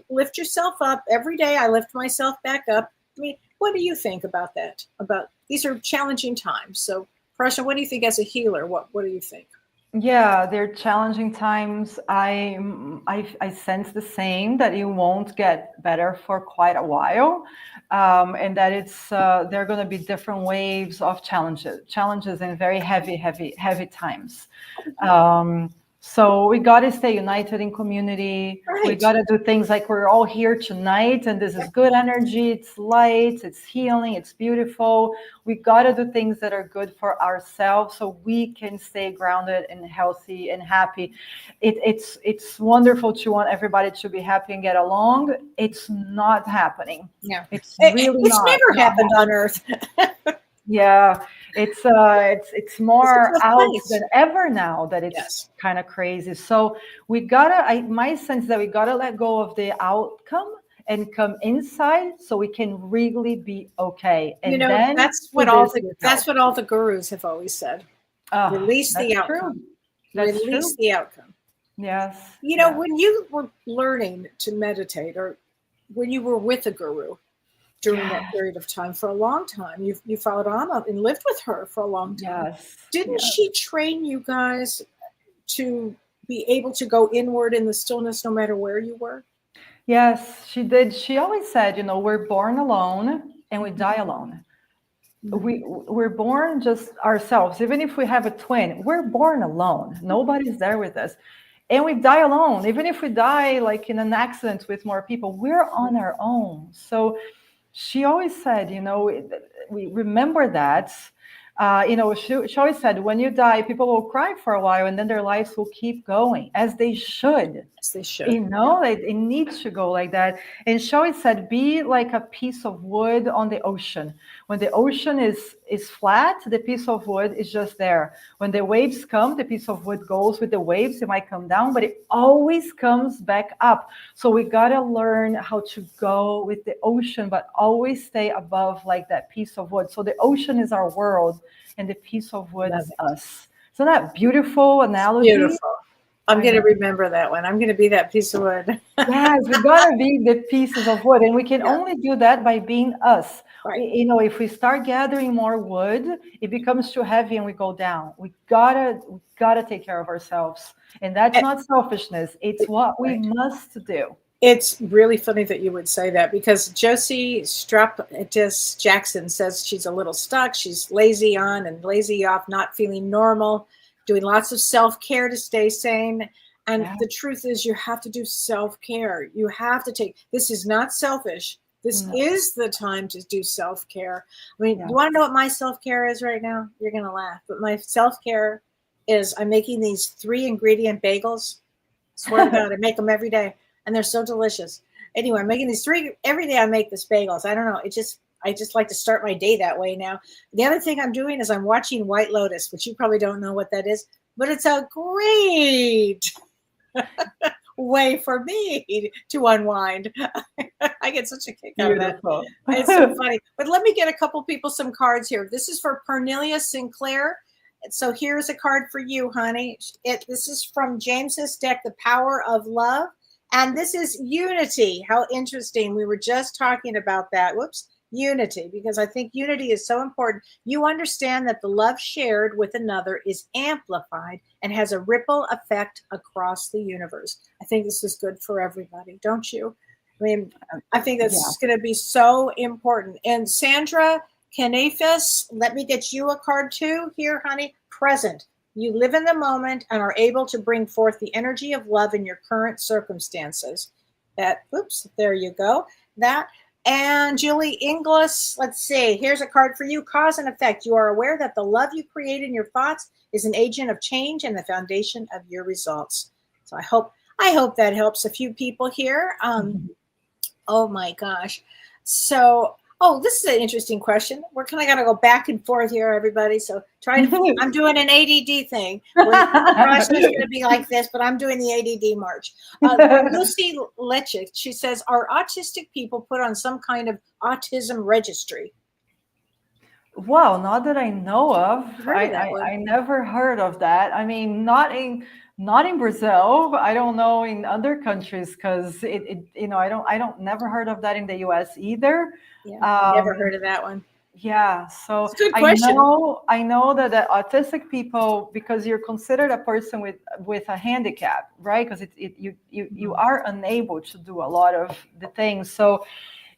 lift yourself up every day. I lift myself back up. I mean, what do you think about that? About these are challenging times. So, Prajna, what do you think as a healer? What do you think? Yeah, they're challenging times. I sense the same, that it won't get better for quite a while, and that there are going to be different waves of challenges and very heavy times. So we got to stay united in community. We Right. got to do things like we're all here tonight, and this is good energy. It's light, it's healing, it's beautiful. We got to do things that are good for ourselves so we can stay grounded and healthy and happy. It's wonderful to want everybody to be happy and get along. It's not happening. Yeah. It's really It's not never happened on Earth. yeah, it's more It's a tough out place. than ever now that it's Yes. kind of crazy. So we gotta, my sense is that we gotta let go of the outcome and come inside so we can really be okay. And then That's do what this with that's health. what all the gurus have always said. Oh, Release the that's true. outcome. That's Release true. the outcome. Yes. Yeah. When you were learning to meditate or when you were with a guru during that Yeah. period of time for a long time, you followed Amma and lived with her for a long time. Yes. Didn't Yes. she train you guys to be able to go inward in the stillness no matter where you were? Yes, she did. She always said, you know, we're born alone and we die alone. We're born just ourselves. Even if we have a twin, we're born alone. Nobody's there with us. And we die alone. Even if we die like in an accident with more people, we're on our own. So she always said, you know, we remember that. You know, she always said, when you die, people will cry for a while and then their lives will keep going, as they should. Yes, they should. You know, it needs to go like that. And she always said, be like a piece of wood on the ocean. When the ocean is flat, the piece of wood is just there. When the waves come, the piece of wood goes with the waves. It might come down, but it always comes back up. So we gotta learn how to go with the ocean, but always stay above like that piece of wood. So the ocean is our world, and the piece of wood is us. Isn't that beautiful analogy? Beautiful. I'm going to remember that one. I'm going to be that piece of wood. Yes, we gotta be the pieces of wood, and we can only do that by being us. Right. You know, if we start gathering more wood, it becomes too heavy and we go down. We gotta take care of ourselves, and that's not selfishness. It's what we must do. It's really funny that you would say that, because Josie Strapatis Jackson says she's a little stuck. She's lazy on and lazy off, not feeling normal, doing lots of self-care to stay sane. And the truth is, you have to do self-care. You have to this is not selfish. This is the time to do self-care. I mean, you want to know what my self-care is right now? You're going to laugh. But my self-care is I'm making these 3-ingredient bagels. Swear to God, I make them every day. And they're so delicious. Anyway, I'm making these 3 every day. I make this bagels. I don't know. I just like to start my day that way now. The other thing I'm doing is I'm watching White Lotus, which you probably don't know what that is, but it's a great way for me to unwind. I get such a kick out of that. It's so funny. But let me get a couple people some cards here. This is for Pernelia Sinclair. So here's a card for you, honey. This is from James's deck, The Power of Love. And this is unity. How interesting. We were just talking about that. Whoops. Unity, because I think unity is so important. You understand that the love shared with another is amplified and has a ripple effect across the universe. I think this is good for everybody, don't you? I mean, I think that's going to be so important. And Sandra Canefis, let me get you a card too. Here, honey. Present. You live in the moment and are able to bring forth the energy of love in your current circumstances. Oops, there you go. And Julie Inglis, let's see. Here's a card for you. Cause and effect. You are aware that the love you create in your thoughts is an agent of change and the foundation of your results. So I hope that helps a few people here. Oh my gosh. So, this is an interesting question. We're kind of going to go back and forth here, everybody. So I'm doing an ADD thing. Prajna's going to be like this, but I'm doing the ADD march. Lucy Lechick, she says, are autistic people put on some kind of autism registry? Well, not that I know of. I never heard of that. I mean, not in Brazil. I don't know in other countries, because I don't never heard of that in the US either. Yeah, never heard of that one. Yeah, so it's a good question. I know that the autistic people, because you're considered a person with a handicap, right? Because you are unable to do a lot of the things. So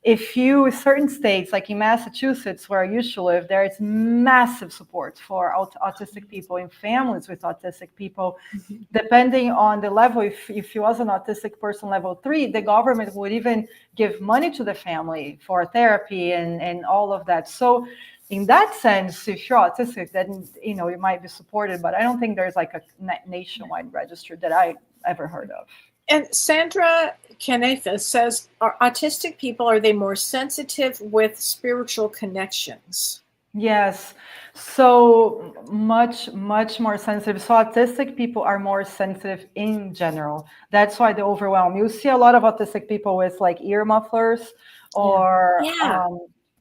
if you, certain states, like in Massachusetts, where I used to live, there is massive support for autistic people and families with autistic people. Depending on the level, if you was an autistic person level 3, the government would even give money to the family for therapy and all of that. So in that sense, if you're autistic, then, you might be supported, but I don't think there's like a nationwide register that I ever heard of. And Sandra Canefis says, are autistic people, are they more sensitive with spiritual connections? Yes, so much more sensitive. So autistic people are more sensitive in general. That's why the overwhelm. You see a lot of autistic people with like ear mufflers or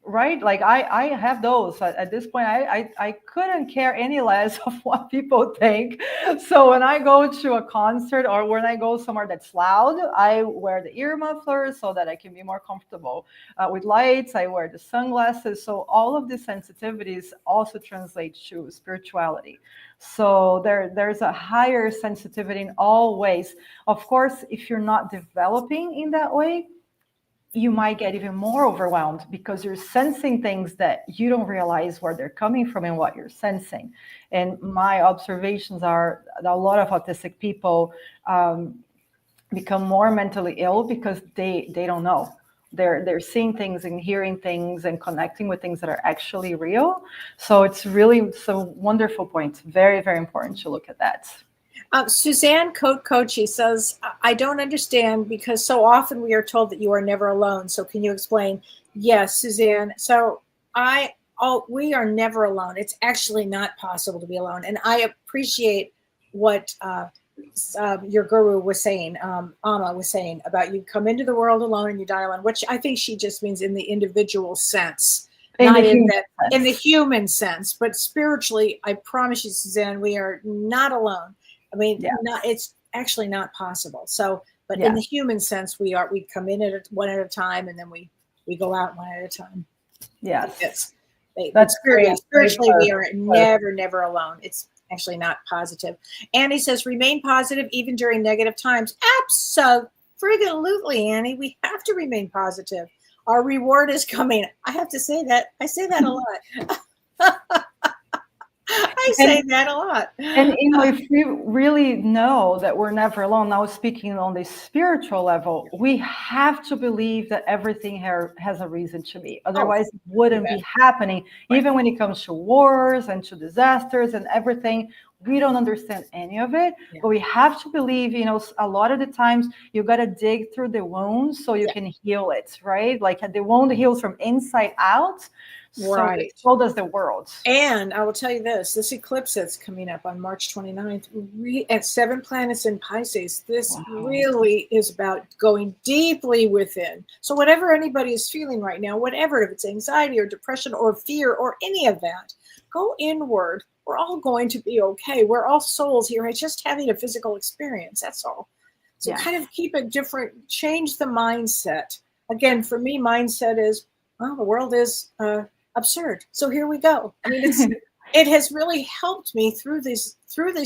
right? Like I have those at this point. I couldn't care any less of what people think. So when I go to a concert or when I go somewhere that's loud, I wear the ear mufflers so that I can be more comfortable. With lights, I wear the sunglasses. So all of these sensitivities also translate to spirituality. So there's a higher sensitivity in all ways. Of course, if you're not developing in that way, you might get even more overwhelmed because you're sensing things that you don't realize where they're coming from and what you're sensing. And my observations are that a lot of autistic people become more mentally ill because they don't know. They're seeing things and hearing things and connecting with things that are actually real. So it's a wonderful point. Very, very important to look at that. Suzanne Coach says, I don't understand because so often we are told that you are never alone. So can you explain? Yes, Suzanne. So we are never alone. It's actually not possible to be alone. And I appreciate what your guru was saying, Amma was saying about you come into the world alone and you die alone, which I think she just means in the individual sense. Not in the human sense, but spiritually, I promise you, Suzanne, we are not alone. I mean, it's actually not possible. So, but in the human sense, we come in one at a time, and then we go out one at a time. Yes, that's great. Spiritually, we are never alone. It's actually not positive. Annie says, remain positive even during negative times. Absolutely, Annie. We have to remain positive. Our reward is coming. I have to say that. I say that a lot. I say that a lot. And if we really know that we're never alone, now speaking on the spiritual level, we have to believe that everything here has a reason to be. Otherwise, it wouldn't be happening. Right. Even when it comes to wars and to disasters and everything, we don't understand any of it. Yeah. But we have to believe, a lot of the times you got to dig through the wound so you can heal it, right? Like the wound heals from inside out. Right. So does the world. And I will tell you this eclipse that's coming up on March 29th at 7 planets in Pisces, this really is about going deeply within. So whatever anybody is feeling right now, whatever, if it's anxiety or depression or fear or any of that, go inward. We're all going to be okay. We're all souls here. It's just having a physical experience. That's all. So kind of keep it different, change the mindset. Again, for me, mindset is, well, the world is absurd. So here we go. I mean, it has really helped me through these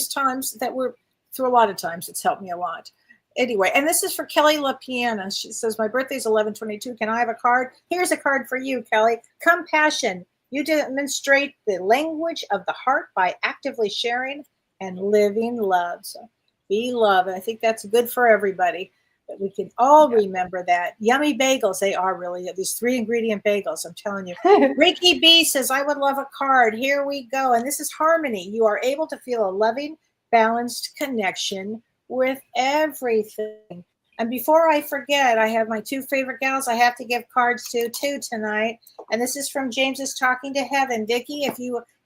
times that were through a lot of times. It's helped me a lot. Anyway, and this is for Kelly LaPiana. She says, my birthday is 11/22. Can I have a card? Here's a card for you, Kelly. Compassion. You demonstrate the language of the heart by actively sharing and living love. So be love. And I think that's good for everybody. But we can all remember that. Yummy bagels, they are really, these 3-ingredient bagels, I'm telling you. Ricky B says, I would love a card. Here we go. And this is harmony. You are able to feel a loving, balanced connection with everything. And before I forget, I have my 2 favorite gals I have to give cards to tonight. And this is from James's Talking to Heaven. Vicki,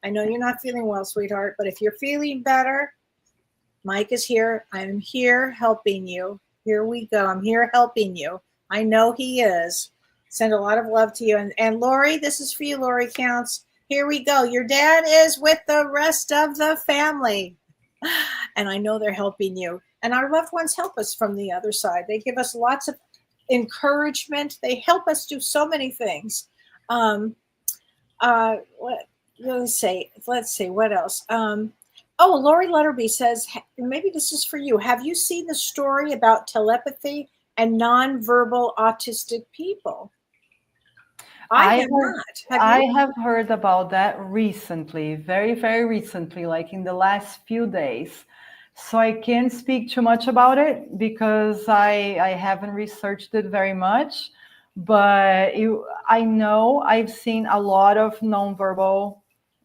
I know you're not feeling well, sweetheart, but if you're feeling better, Mike is here. I'm here helping you. Here we go. I'm here helping you. I know he is. Send a lot of love to you. And Lori, this is for you, Lori Counts. Here we go. Your dad is with the rest of the family. And I know they're helping you. And our loved ones help us from the other side. They give us lots of encouragement. They help us do so many things. Let's see, what else? Lori Letterby says, maybe this is for you. Have you seen the story about telepathy and nonverbal autistic people? I have not. I have heard about that recently, very, very recently, like in the last few days. So I can't speak too much about it because I haven't researched it very much. But I know I've seen a lot of nonverbal,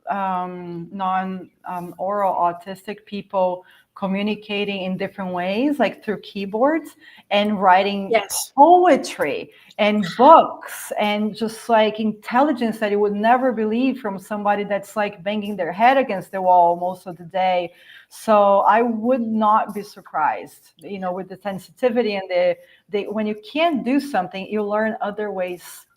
non-oral autistic people communicating in different ways, like through keyboards and writing poetry and books and just like intelligence that you would never believe from somebody that's like banging their head against the wall most of the day. So I would not be surprised, with the sensitivity and the when you can't do something, you learn other ways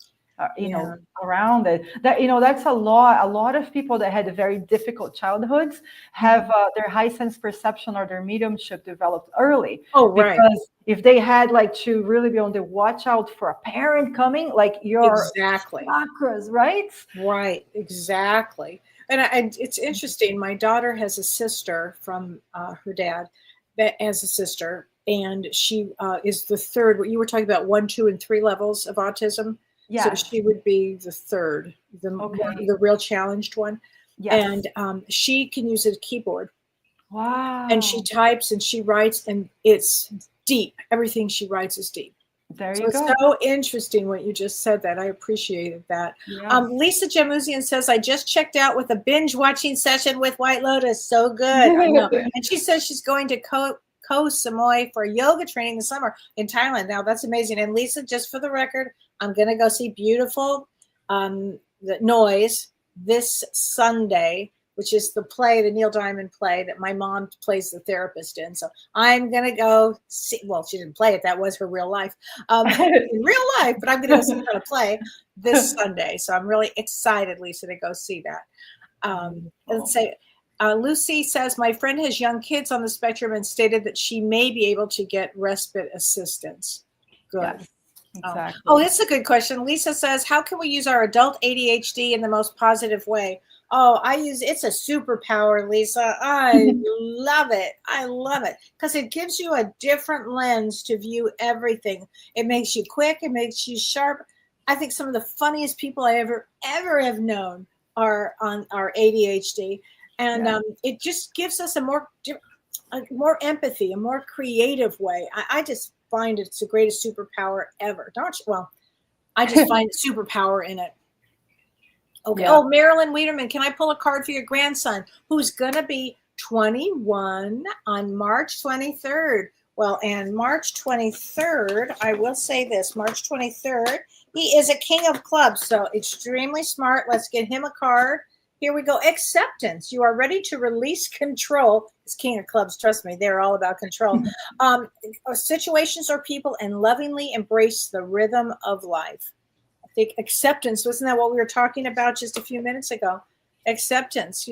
around it. That, that's a lot of people that had very difficult childhoods have their high sense perception or their mediumship developed early. Oh, right. Because if they had like to really be on the watch out for a parent coming, like your chakras, right? Right, exactly. And it's interesting. My daughter has a sister from her dad that has a sister, and she is the third. What you were talking about, 1, 2, and 3 levels of autism. Yeah. So she would be the third, the real challenged one. Yes. And she can use a keyboard. Wow. And she types and she writes, and it's deep. Everything she writes is deep. There you go. It's so interesting what you just said. That I appreciated that. Yes. Lisa Jamusian says, I just checked out with a binge watching session with White Lotus. So good. I know. And she says she's going to Koh Samui for yoga training this summer in Thailand. Now that's amazing. And Lisa, just for the record, I'm going to go see Beautiful the Noise this Sunday, which is the play, the Neil Diamond play that my mom plays the therapist in. So I'm going to go see, well, she didn't play it. That was her real life, in real life, but I'm going to go see her play this Sunday. So I'm really excited, Lisa, to go see that. Let's say, Lucy says, my friend has young kids on the spectrum and stated that she may be able to get respite assistance. Good. Yes, exactly. Oh, that's a good question. Lisa says, how can we use our adult ADHD in the most positive way? Oh, it's a superpower, Lisa. I love it. I love it because it gives you a different lens to view everything. It makes you quick. It makes you sharp. I think some of the funniest people I ever have known are on our ADHD. And it just gives us a more empathy, a more creative way. I just find it's the greatest superpower ever. Don't you? Well, I just find superpower in it. Okay. Yeah. Oh, Marilyn Wiederman, can I pull a card for your grandson who's going to be 21 on March 23rd? Well, and March 23rd, I will say this, March 23rd, he is a king of clubs, so extremely smart. Let's get him a card. Here we go. Acceptance. You are ready to release control. It's king of clubs. Trust me, they're all about control. Situations or people and lovingly embrace the rhythm of life. I think acceptance, wasn't that what we were talking about just a few minutes ago? Acceptance,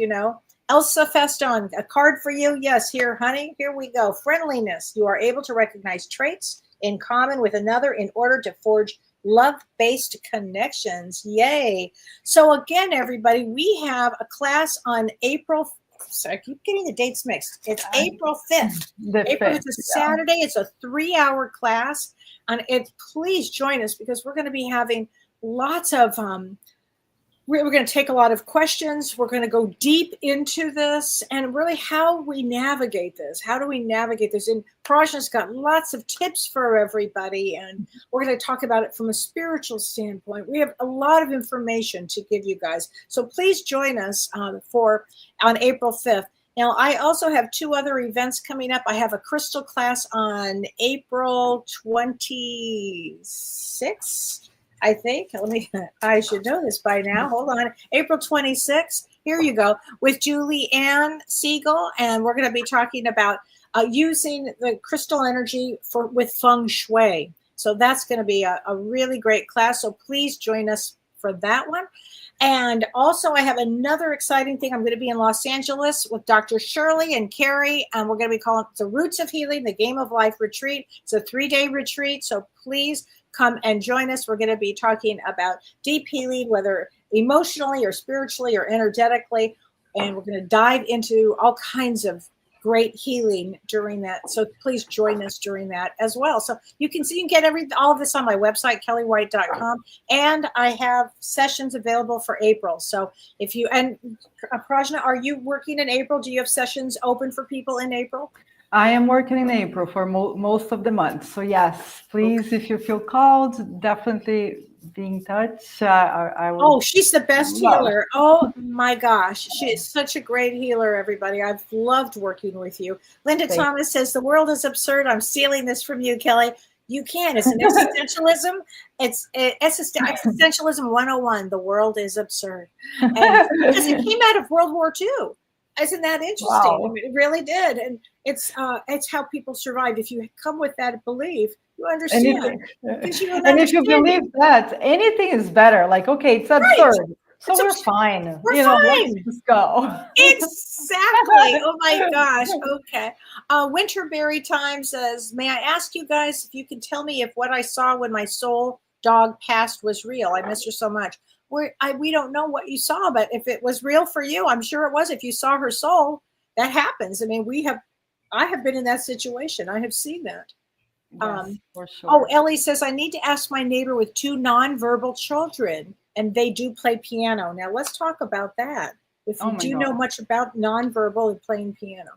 Elsa Feston, a card for you. Yes, here, honey, here we go. Friendliness. You are able to recognize traits in common with another in order to forge love-based connections. Yay. So again, everybody, we have a class on April. So I keep getting the dates mixed. It's April 5th. It's a Saturday. It's a 3-hour class. And please join us because we're going to be having lots of, we're going to take a lot of questions. We're going to go deep into this and really how we navigate this. How do we navigate this? And Prajna's got lots of tips for everybody. And we're going to talk about it from a spiritual standpoint. We have a lot of information to give you guys. So please join us on April 5th. Now, I also have 2 other events coming up. I have a crystal class on April 26th. I think, I should know this by now. Hold on. April 26th. Here you go. With Julie Ann Siegel. And we're going to be talking about using the crystal energy with feng shui. So that's going to be a really great class. So please join us for that one. And also I have another exciting thing. I'm going to be in Los Angeles with Dr. Shirley and Carrie. And we're going to be calling it the Roots of Healing, the Game of Life Retreat. It's a 3-day retreat. So please come and join us. We're going to be talking about deep healing, whether emotionally or spiritually or energetically. And we're going to dive into all kinds of great healing during that. So please join us during that as well. So you can get all of this on my website, kelleewhite.com. And I have sessions available for April. So if you, and Prajna, are you working in April? Do you have sessions open for people in April? I am working in April for most of the month. So yes, please, if you feel called, definitely be in touch. I will. Oh, she's the best healer. Oh my gosh. She is such a great healer, everybody. I've loved working with you. Linda Thomas says, the world is absurd. I'm stealing this from you, Kellee. You can. It's an existentialism. It's existentialism 101. The world is absurd. And because it came out of World War II. Isn't that interesting? Wow. I mean, it really did. And it's how people survived. If you come with that belief, You understand. Anything. Because you And if you understand believe that, anything is better. Like, okay, it's absurd. So It's we're absurd. fine. We're you know, fine. let's just go. Exactly. Oh my gosh. Okay. Winterberry Time says, may I ask you guys if you can tell me if what I saw when my soul dog passed was real? I miss her so much. We don't know what you saw, but if it was real for you, I'm sure it was. If you saw her soul, that happens. I mean, I have been in that situation. I have seen that. Yes, for sure. Oh, Ellie says, I need to ask my neighbor with 2 nonverbal children, and they do play piano. Now, let's talk about that. If you do know much about nonverbal and playing piano.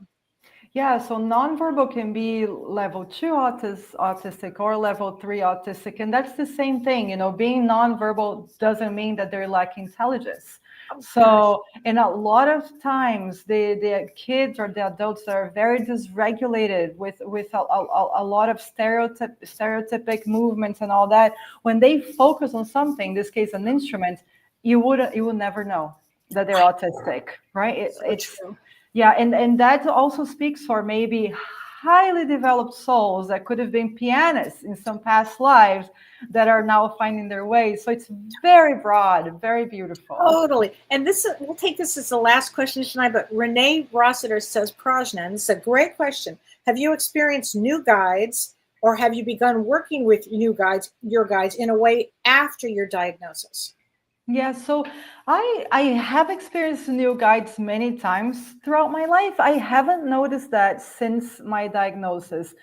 Yeah, so nonverbal can be level 2 autistic or level 3 autistic. And that's the same thing. You know, being nonverbal doesn't mean that they're lacking intelligence. So, and a lot of times the kids or the adults that are very dysregulated with a lot of stereotypic movements and all that, when they focus on something, in this case, an instrument, you would never know that they're autistic, right? It's true. Yeah, and that also speaks for maybe highly developed souls that could have been pianists in some past lives that are now finding their way. So it's very broad, very beautiful. Totally. And we'll take this as the last question tonight, but Renee Rossiter says, Prajna, and it's a great question. Have you experienced new guides, or have you begun working with your guides in a way after your diagnosis? Yeah, so I have experienced new guides many times throughout my life. I haven't noticed that since my diagnosis,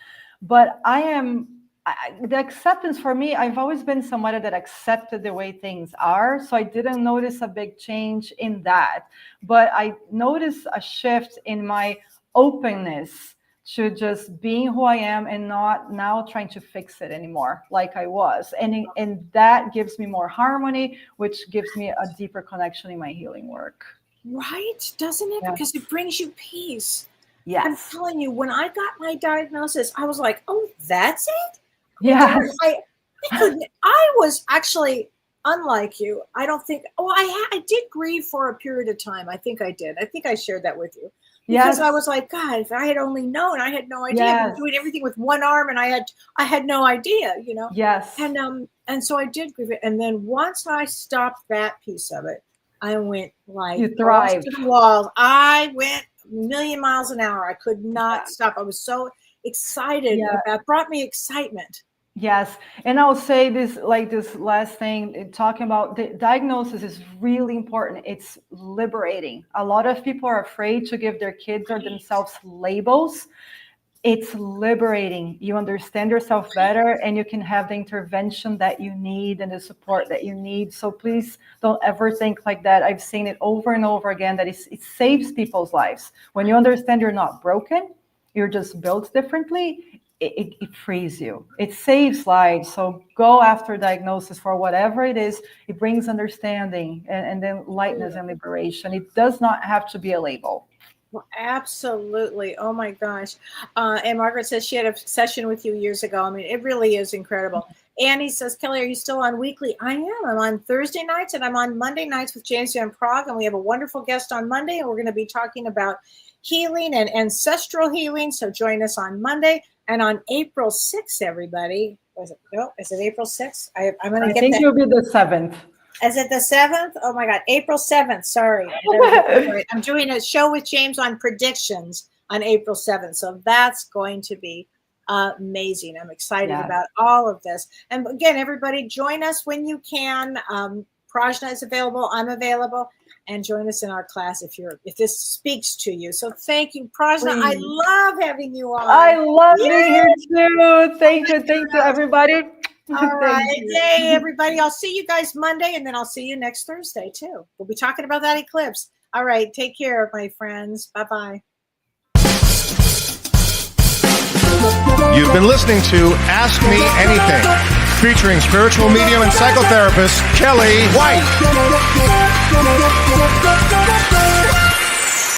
but the acceptance for me, I've always been somebody that accepted the way things are. So I didn't notice a big change in that, but I noticed a shift in my openness to just being who I am and not now trying to fix it anymore like I was. And that gives me more harmony, which gives me a deeper connection in my healing work. Right? Doesn't it? Yes. Because it brings you peace. Yes. I'm telling you, when I got my diagnosis, I was like, oh, that's it? Yes. I was actually, unlike you, I don't think, I did grieve for a period of time. I think I did. I think I shared that with you. Because I was like, God, if I had only known, I had no idea. Yes. I was doing everything with one arm, and I had no idea, you know. Yes. And so I did grieve it. And then once I stopped that piece of it, I went like You thrived. to the walls. I went a million miles an hour. I could not stop. I was so excited about. Brought me excitement. Yes. And I'll say this last thing, talking about the diagnosis is really important. It's liberating. A lot of people are afraid to give their kids or themselves labels. It's liberating. You understand yourself better, and you can have the intervention that you need and the support that you need. So please don't ever think like that. I've seen it over and over again, that it saves people's lives. When you understand you're not broken, you're just built differently, it frees you. It saves lives. So go after diagnosis for whatever it is. It brings understanding and then lightness and liberation. It does not have to be a label. Well, absolutely. Oh my gosh. And Margaret says she had a session with you years ago. I mean, it really is incredible. Annie says, Kellee, are you still on weekly? I am. I'm on Thursday nights, and I'm on Monday nights with James Van Prague. And we have a wonderful guest on Monday, and we're going to be talking about healing and ancestral healing. So join us on Monday. And on April 6th, everybody, is it April 6th? I'm going to get I think that. it'll be the 7th. Is it the 7th? Oh my God, April 7th. Sorry. I'm doing a show with James on predictions on April 7th. So that's going to be amazing. I'm excited about all of this. And again, everybody, join us when you can. Prajna is available. I'm available. And join us in our class if this speaks to you. So thank you, Prajna. I love having you on. I love being here too. Thank you, everybody. All right. Hey, everybody. I'll see you guys Monday, and then I'll see you next Thursday, too. We'll be talking about that eclipse. All right. Take care, my friends. Bye-bye. You've been listening to Ask Me Anything, featuring spiritual medium and psychotherapist Kellee White.